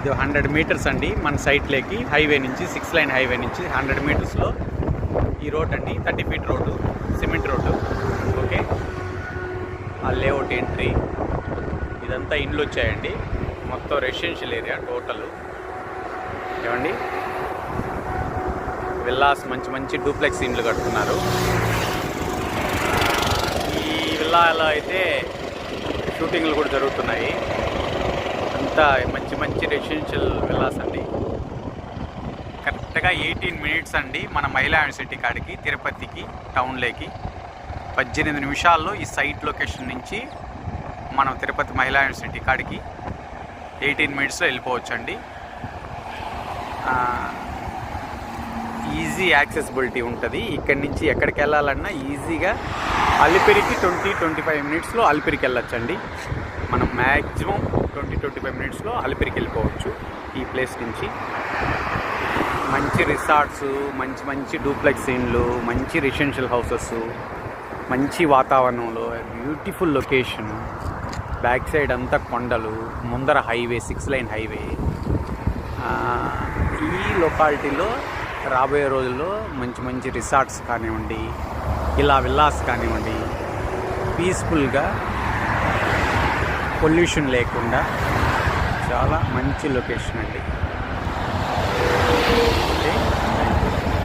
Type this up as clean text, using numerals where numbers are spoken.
ఇది 100 మీటర్స్ అండి మన సైట్లోకి, హైవే నుంచి 6 లైన్ హైవే నుంచి 100 మీటర్స్లో ఈ రోడ్ అండి. 30 feet road, cement road. Okay, ఆ లేఅవుట్ ఎంట్రీ ఇదంతా ఇండ్లు వచ్చాయండి. మొత్తం రెసిడెన్షియల్ ఏరియా టోటల్. ఏమండి, విల్లాస్ మంచి మంచి డూప్లెక్స్ ఇండ్లు కడుతున్నారు. ఈ విల్లాలో అయితే షూటింగ్లు కూడా జరుగుతున్నాయి. అంతా మంచి మంచి రెసిడెన్షియల్ విల్లాస్ అండి. కరెక్ట్గా 18 మినిట్స్ అండి మన మహిళా యూనివర్సిటీ కాడికి, తిరుపతికి టౌన్లోకి 18 నిమిషాల్లో ఈ సైట్ లొకేషన్ నుంచి మనం తిరుపతి మహిళా యూనివర్సిటీ కాడికి 18 మినిట్స్లో వెళ్ళిపోవచ్చండి. ఈజీ యాక్సెసిబిలిటీ ఉంటుంది. ఇక్కడి నుంచి ఎక్కడికి వెళ్ళాలన్నా ఈజీగా అలిపిరికి 20-25 మినిట్స్లో అలిపిరికి వెళ్ళొచ్చండి. మనం మ్యాక్సిమం 20-25 మినిట్స్లో అలిపిరికి వెళ్ళిపోవచ్చు ఈ ప్లేస్ నుంచి. మంచి రిసార్ట్స్, మంచి మంచి డూప్లెక్స్ ఇండ్లు, మంచి రెసిడెన్షియల్ హౌసెస్, మంచి వాతావరణంలో, బ్యూటిఫుల్ లొకేషన్. బ్యాక్ సైడ్ అంతా కొండలు, ముందర హైవే, 6 లైన్ హైవే. ఈ లొకాలిటీలో రాబోయే రోజుల్లో మంచి మంచి రిసార్ట్స్ కానివ్వండి, ఇలా విల్లాస్ కానివ్వండి, పీస్ఫుల్గా పొల్యూషన్ లేకుండా చాలా మంచి లొకేషన్ అండి. ఓకే.